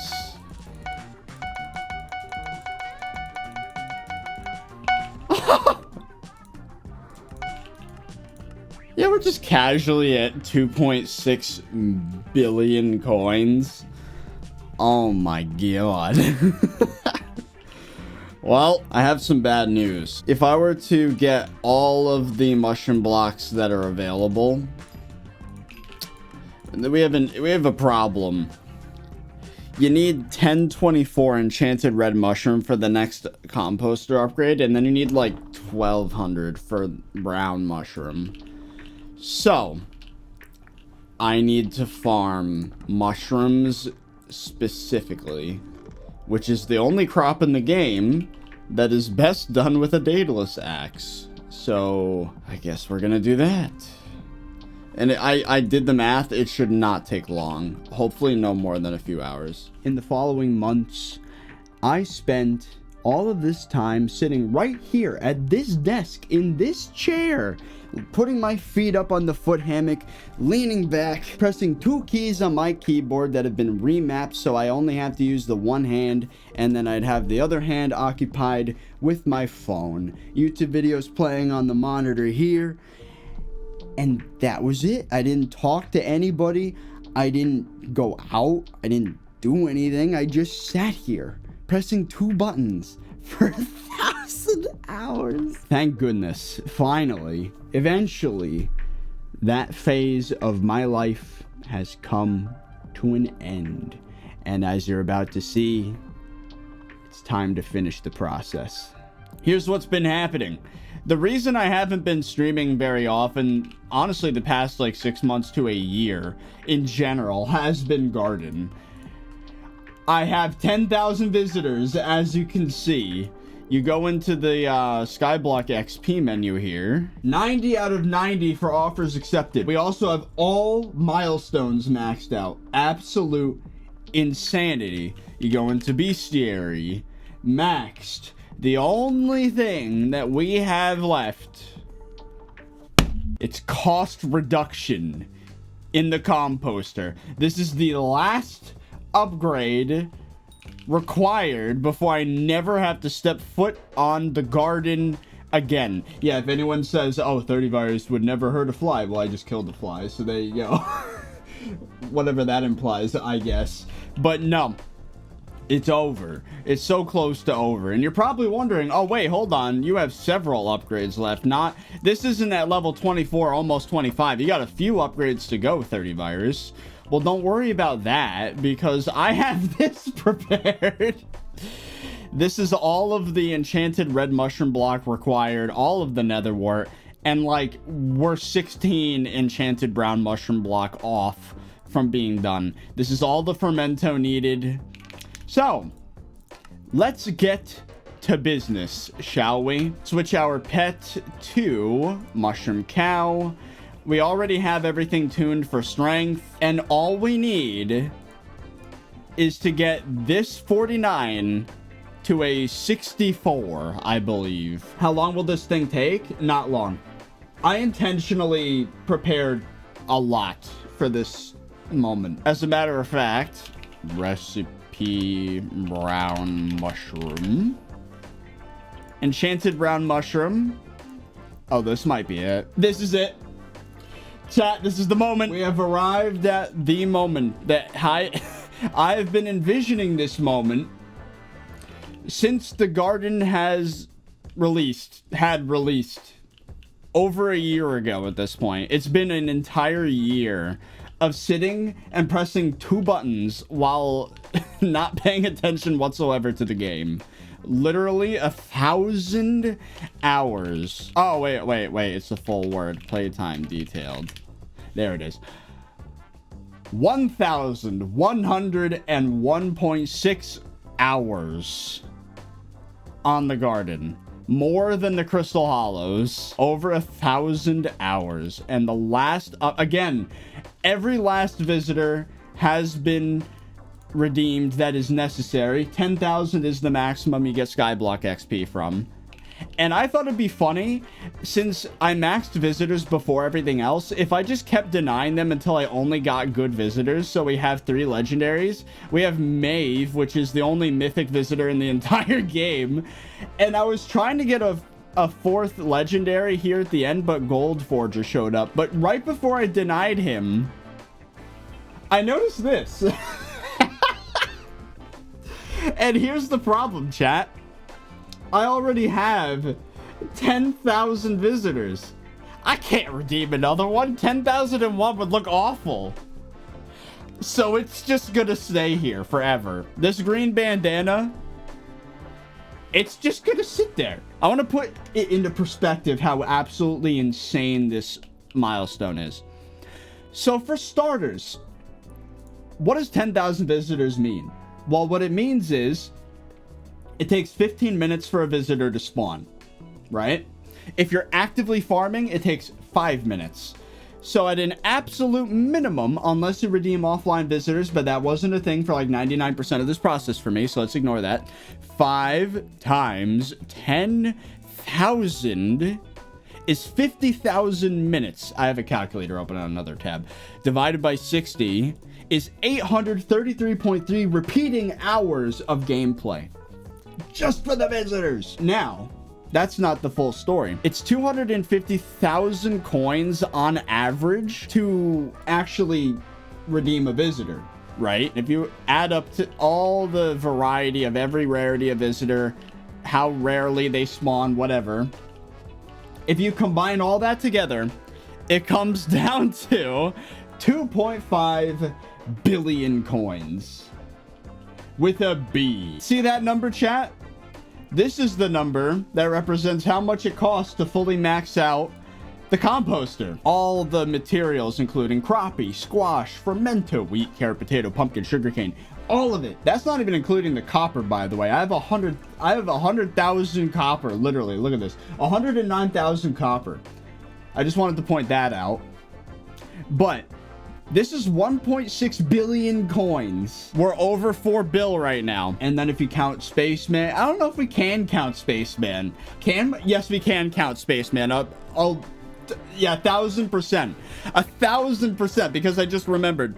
Yeah, we're just casually at 2.6 billion coins. Oh my god. Well, I have some bad news. If I were to get all of the mushroom blocks that are available, we have a problem. You need 1024 enchanted red mushroom for the next composter upgrade, and then you need like 1200 for brown mushroom. So, I need to farm mushrooms specifically, which is the only crop in the game that is best done with a daedalus axe. So, I guess we're gonna do that. And I did the math, it should not take long. Hopefully no more than a few hours. In the following months, I spent all of this time sitting right here at this desk, in this chair, putting my feet up on the foot hammock, leaning back, pressing 2 keys on my keyboard that have been remapped so I only have to use the one hand, and then I'd have the other hand occupied with my phone. YouTube videos playing on the monitor here, and that was it. I didn't talk to anybody. I didn't go out. I didn't do anything. I just sat here pressing 2 buttons for 1,000 hours. Thank goodness, finally, eventually, that phase of my life has come to an end. And as you're about to see, it's time to finish the process. Here's what's been happening. The reason I haven't been streaming very often, honestly, the past like 6 months to a year in general, has been garden. I have 10,000 visitors, as you can see. You go into the Skyblock XP menu here. 90 out of 90 for offers accepted. We also have all milestones maxed out. Absolute insanity. You go into Bestiary. Maxed. The only thing that we have left, it's cost reduction in the composter. This is the last upgrade required before I never have to step foot on the garden again. Yeah, if anyone says, oh, ThirtyVirus would never hurt a fly, well, I just killed the fly, so there you go. Whatever that implies, I guess. But no. It's over. It's so close to over. And you're probably wondering, oh, wait, hold on. You have several upgrades left. This isn't at level 24, almost 25. You got a few upgrades to go, ThirtyVirus. Well, don't worry about that, because I have this prepared. This is all of the enchanted red mushroom block required, all of the nether wart, and, like, we're 16 enchanted brown mushroom block off from being done. This is all the fermento needed. So, let's get to business, shall we? Switch our pet to Mushroom Cow. We already have everything tuned for strength, and all we need is to get this 49 to a 64, I believe. How long will this thing take? Not long. I intentionally prepared a lot for this moment. As a matter of fact, recipe brown mushroom, enchanted brown mushroom. Oh, this might be it. This is it, chat. This is the moment. We have arrived at the moment that I've been envisioning this moment since the garden had released over a year ago. At this point, it's been an entire year of sitting and pressing 2 buttons while not paying attention whatsoever to the game. Literally 1,000 hours. Oh, wait. It's the full word. Playtime detailed. There it is. 1,101.6 hours on the garden. More than the Crystal Hollows. Over 1,000 hours. And the last, again, every last visitor has been redeemed that is necessary. 10,000 is the maximum you get Skyblock XP from. And I thought it'd be funny, since I maxed visitors before everything else, if I just kept denying them until I only got good visitors. So we have 3 legendaries. We have Maeve, which is the only mythic visitor in the entire game. And I was trying to get a 4th legendary here at the end, but Gold Forger showed up. But right before I denied him, I noticed this. And here's the problem, chat. I already have 10,000 visitors. I can't redeem another one. 10,001 would look awful. So it's just gonna stay here forever. This green bandana, it's just gonna sit there. I want to put it into perspective how absolutely insane this milestone is. So for starters, what does 10,000 visitors mean? Well, what it means is it takes 15 minutes for a visitor to spawn, right? If you're actively farming, it takes 5 minutes. So at an absolute minimum, unless you redeem offline visitors, but that wasn't a thing for like 99% of this process for me, so let's ignore that. 5 times 10,000 is 50,000 minutes. I have a calculator open on another tab. Divided by 60 is 833.3 repeating hours of gameplay. Just for the visitors. Now, that's not the full story. It's 250,000 coins on average to actually redeem a visitor, right? If you add up to all the variety of every rarity of visitor, how rarely they spawn, whatever, if you combine all that together, it comes down to 2.5 billion coins. With a B. See that number, chat? This is the number that represents how much it costs to fully max out the composter. All the materials, including crappie, squash, fermento, wheat, carrot, potato, pumpkin, sugarcane, all of it. That's not even including the copper, by the way. I have 100,000 copper, literally. Look at this. 109,000 copper. I just wanted to point that out. But this is 1.6 billion coins. We're over 4 bill right now. And then if you count Spaceman, I don't know if we can count Spaceman. Yes, we can count Spaceman. Yeah, 1,000%. 1,000%, because I just remembered.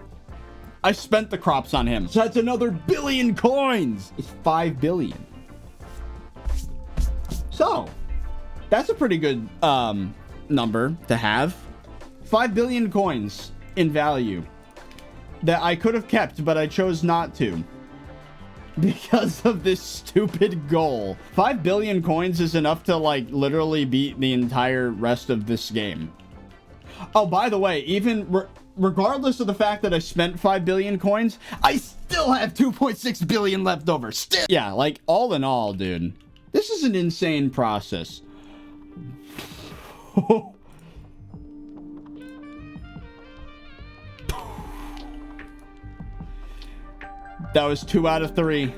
I spent the crops on him. So that's another billion coins. It's 5 billion. So, that's a pretty good number to have. 5 billion coins in value. that I could have kept, but I chose not to. Because of this stupid goal. 5 billion coins is enough to, like, literally beat the entire rest of this game. Oh, by the way, even regardless of the fact that I spent 5 billion coins, I still have 2.6 billion left over. Still. Yeah, like, all in all, dude, this is an insane process. That was 2 out of 3.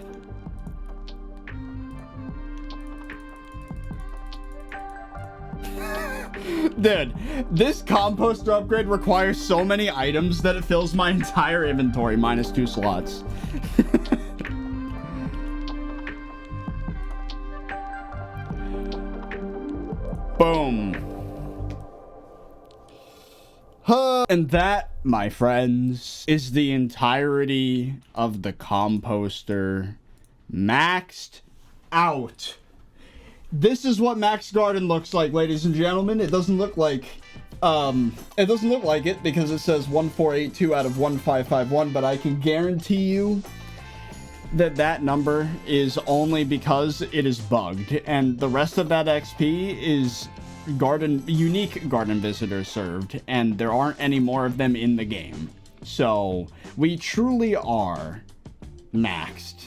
Dude, this composter upgrade requires so many items that it fills my entire inventory minus 2 slots. Boom. And that, my friends, is the entirety of the composter maxed out. This is what Max Garden looks like, ladies and gentlemen. It doesn't look like it because it says 1482 out of 1551, but I can guarantee you that that number is only because it is bugged, and the rest of that XP is unique garden visitors served, and there aren't any more of them in the game. So we truly are maxed.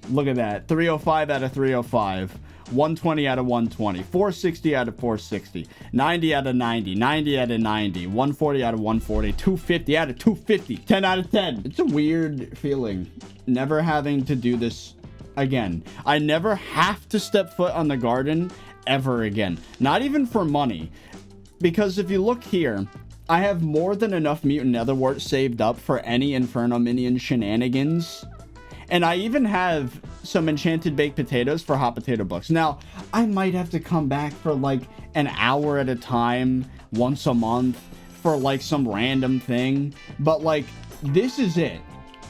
Look at that. 305 out of 305. 120 out of 120, 460 out of 460, 90 out of 90, 90 out of 90, 140 out of 140, 250 out of 250, 10 out of 10. It's a weird feeling never having to do this again. I never have to step foot on the garden ever again. Not even for money. Because if you look here, I have more than enough mutant netherwort saved up for any Inferno Minion shenanigans. And I even have some enchanted baked potatoes for hot potato books. Now, I might have to come back for like an hour at a time, once a month, for like some random thing. But like, this is it.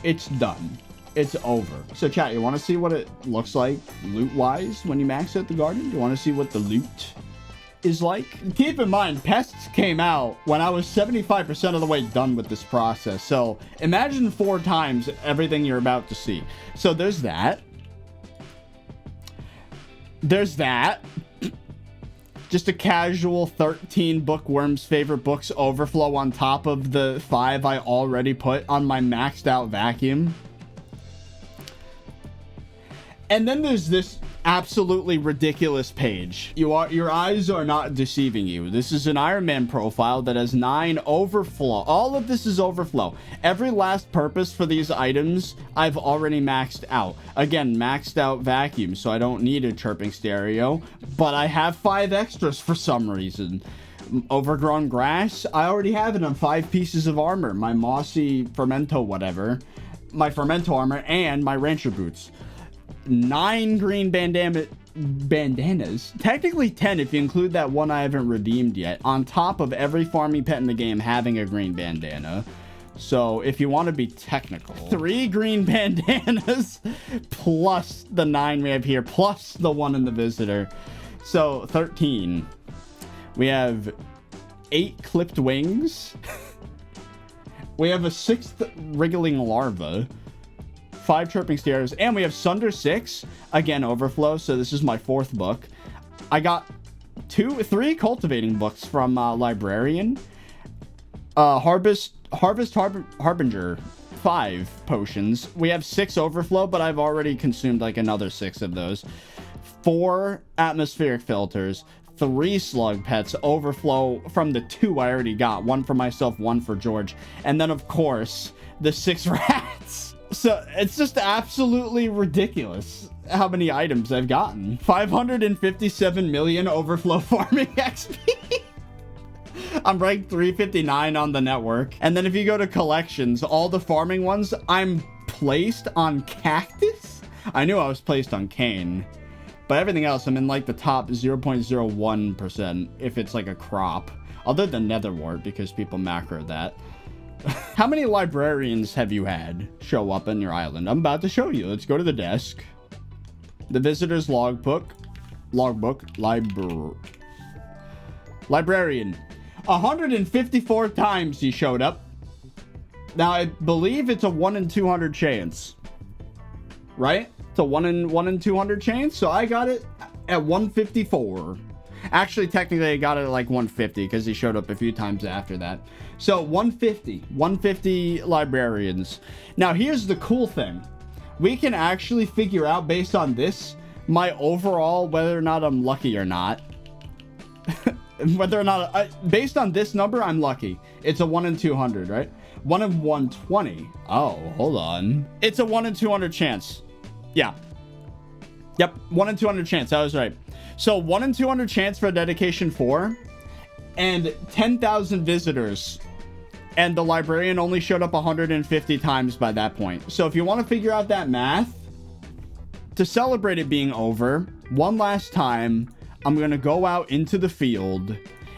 It's done. It's over. So chat, you want to see what it looks like loot-wise when you max out the garden? You want to see what the loot is like? Keep in mind, pests came out when I was 75% of the way done with this process. So imagine 4 times everything you're about to see. So there's that. There's that. Just a casual 13 bookworm's favorite books overflow on top of the 5 I already put on my maxed out vacuum. And then there's this absolutely ridiculous page. Your eyes are not deceiving you. This is an Iron Man profile that has 9 overflow. All of this is overflow. Every last purpose for these items I've already maxed out. Again, maxed out vacuum, so I don't need a chirping stereo, but I have 5 extras for some reason. Overgrown grass, I already have it on 5 pieces of armor. My mossy fermento whatever, my fermento armor, and my rancher boots. 9 green bandanas, technically 10 if you include that one I haven't redeemed yet, on top of every farming pet in the game having a green bandana. So if you want to be technical, 3 green bandanas plus the 9 we have here, plus the 1 in the visitor. So 13. We have 8 clipped wings. We have a 6th wriggling larva. 5 chirping stereos, and we have Sunder 6, again overflow, so this is my 4th book. I got 3 cultivating books from Librarian. Harvest Harbinger, 5 potions. We have 6 overflow, but I've already consumed like another 6 of those. 4 atmospheric filters, 3 slug pets overflow from the 2 I already got, 1 for myself, 1 for George, and then of course the 6 rats. So it's just absolutely ridiculous how many items I've gotten. 557 million overflow farming XP. I'm ranked 359 on the network. And then if you go to collections, all the farming ones, I'm placed on cactus. I knew I was placed on cane, but everything else I'm in like the top 0.01% if it's like a crop, other than netherwort because people macro that. How many librarians have you had show up on your island? I'm about to show you. Let's go to the desk. The visitor's logbook. Librarian. 154 times he showed up. Now, I believe it's a 1 in 200 chance. Right? It's a 1 in 200 chance. So I got it at 154. Actually, technically, I got it at like 150 because he showed up a few times after that. So 150 librarians. Now, here's the cool thing. We can actually figure out based on this, my overall, whether or not I'm lucky or not. Whether or not, based on this number, I'm lucky. It's a 1 in 200, right? 1 in 120. Oh, hold on. It's a 1 in 200 chance. Yeah. Yep, 1 in 200 chance. I was right. So 1 in 200 chance for dedication 4 and 10,000 visitors. And the librarian only showed up 150 times by that point. So if you want to figure out that math, to celebrate it being over, one last time, I'm going to go out into the field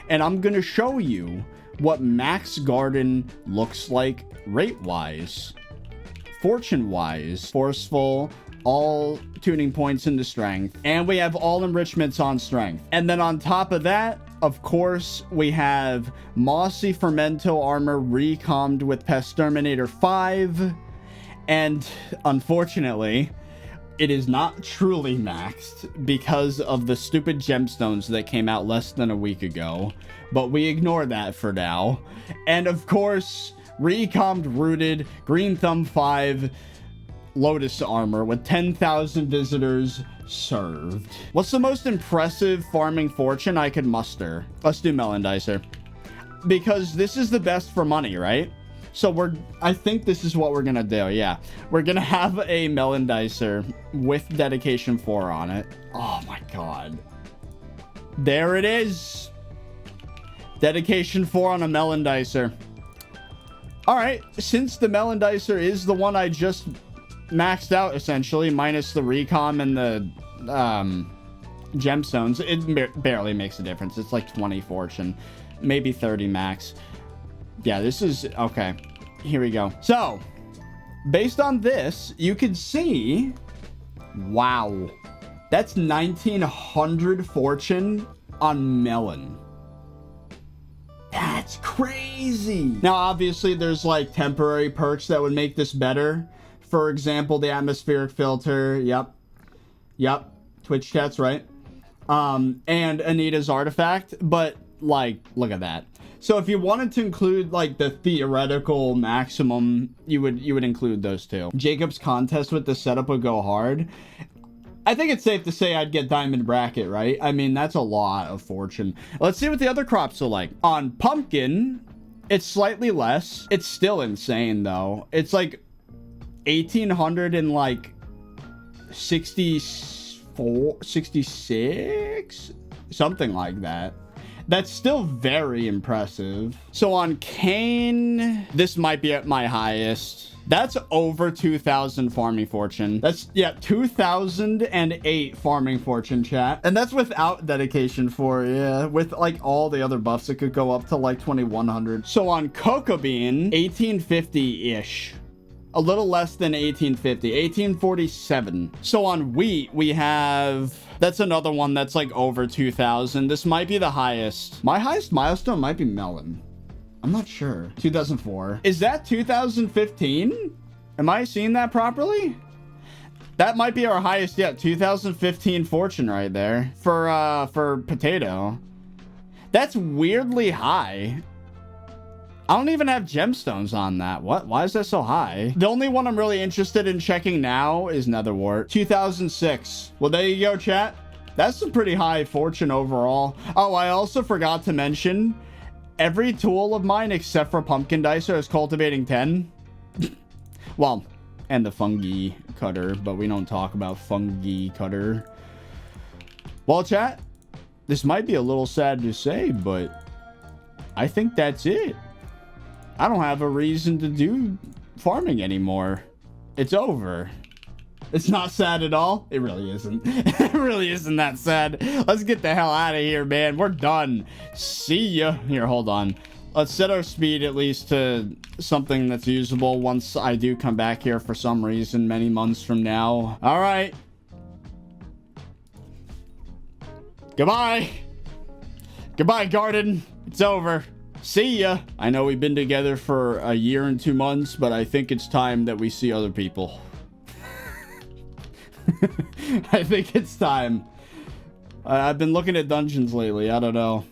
and I'm going to show you what Max Garden looks like rate-wise, fortune-wise, forceful, all tuning points into strength, and we have all enrichments on strength. And then on top of that, of course, we have Mossy Fermento armor recommed with Pestterminator 5, and unfortunately, it is not truly maxed because of the stupid gemstones that came out less than a week ago, but we ignore that for now. And of course, recommed Rooted, Green Thumb 5, Lotus armor with 10,000 visitors served. What's the most impressive farming fortune I could muster? Let's do Melon Dicer. Because this is the best for money, right? So I think this is what we're gonna do. Yeah, we're gonna have a Melon Dicer with dedication 4 on it. Oh my god, there it is. Dedication 4 on a Melon Dicer. All right, since the Melon Dicer is the one I just maxed out essentially, minus the recom and the gemstones, it barely makes a difference. It's like 20 fortune, maybe 30 max. Yeah, this is okay. Here we go. So based on this, you can see, wow, that's 1900 fortune on melon. That's crazy. Now obviously there's like temporary perks that would make this better. For example, the atmospheric filter. Yep. Twitch chat's right. And Anita's artifact. But like, look at that. So if you wanted to include like the theoretical maximum, you would include those two. Jacob's contest with the setup would go hard. I think it's safe to say I'd get diamond bracket, right? I mean, that's a lot of fortune. Let's see what the other crops are like. On pumpkin, it's slightly less. It's still insane though. It's like 1800 and like 64, 66, something like that. That's still very impressive. So on cane, this might be at my highest. That's over 2,000 farming fortune. That's, yeah, 2008 farming fortune, chat. And that's without dedication 4, yeah. With like all the other buffs, it could go up to like 2,100. So on cocoa bean, 1850-ish. A little less than 1850, 1847. So on wheat, we have, that's another one that's like over 2,000. This might be the highest. My highest milestone might be melon. I'm not sure. 2004. Is that 2015? Am I seeing that properly? That might be our highest yet. 2015 fortune right there for potato. That's weirdly high. I don't even have gemstones on that. What? Why is that so high? The only one I'm really interested in checking now is Netherwart. 2006. Well, there you go, chat. That's a pretty high fortune overall. Oh, I also forgot to mention, every tool of mine except for Pumpkin Dicer is cultivating 10. Well, and the fungi cutter, but we don't talk about fungi cutter. Well, chat, this might be a little sad to say, but I think that's it. I don't have a reason to do farming anymore. It's over. It's not sad at all. It really isn't. It really isn't that sad. Let's get the hell out of here, man. We're done. See ya. Here, hold on. Let's set our speed at least to something that's usable once I do come back here for some reason many months from now. All right. Goodbye. Goodbye, garden. It's over. See ya. I know we've been together for a year and 2 months, but I think it's time that we see other people. I think it's time. I've been looking at dungeons lately. I don't know.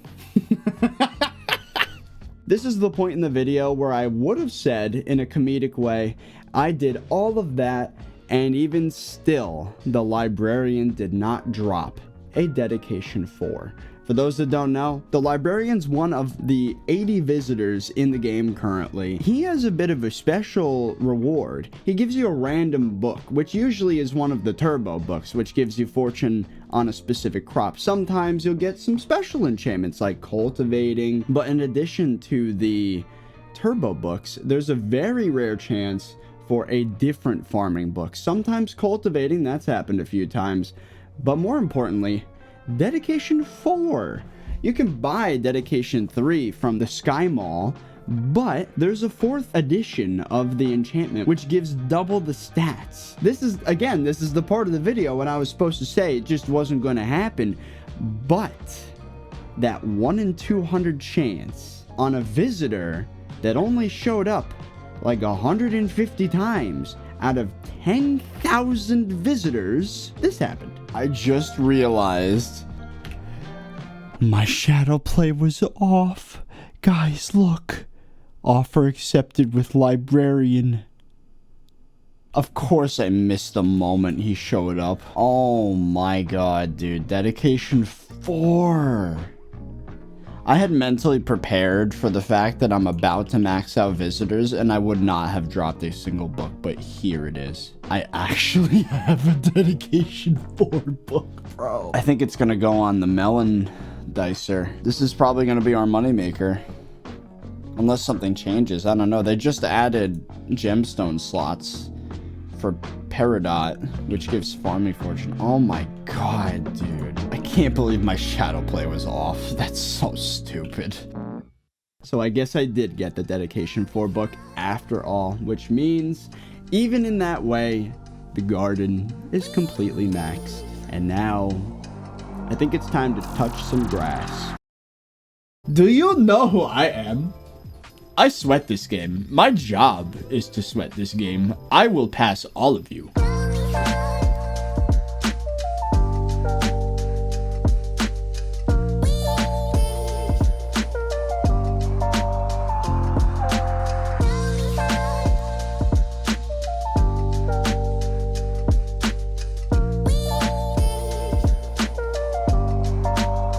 This is the point in the video where I would have said, in a comedic way, I did all of that, and even still, the librarian did not drop a dedication 4. For those that don't know, the librarian's one of the 80 visitors in the game currently. He has a bit of a special reward. He gives you a random book, which usually is one of the turbo books, which gives you fortune on a specific crop. Sometimes you'll get some special enchantments like cultivating, but in addition to the turbo books, there's a very rare chance for a different farming book. Sometimes cultivating, that's happened a few times, but more importantly, dedication 4. You can buy dedication 3 from the Sky Mall, but there's a 4th edition of the enchantment which gives double the stats. This is the part of the video when I was supposed to say it just wasn't going to happen, but that 1 in 200 chance on a visitor that only showed up like 150 times out of 10,000 visitors, this happened. I just realized my shadow play was off. Guys, look. Offer accepted with librarian. Of course I missed the moment he showed up. Oh my god, dude. Dedication 4. I had mentally prepared for the fact that I'm about to max out visitors and I would not have dropped a single book, but here it is. I actually have a dedication 4 book, bro. I think it's gonna go on the melon dicer. This is probably gonna be our moneymaker. Unless something changes, I don't know. They just added gemstone slots for Peridot, which gives farming fortune. Oh my god, dude. I can't believe my shadow play was off. That's so stupid. So I guess I did get the dedication 4 book after all, which means even in that way, the garden is completely maxed. And now, I think it's time to touch some grass. Do you know who I am? I sweat this game. My job is to sweat this game. I will pass all of you.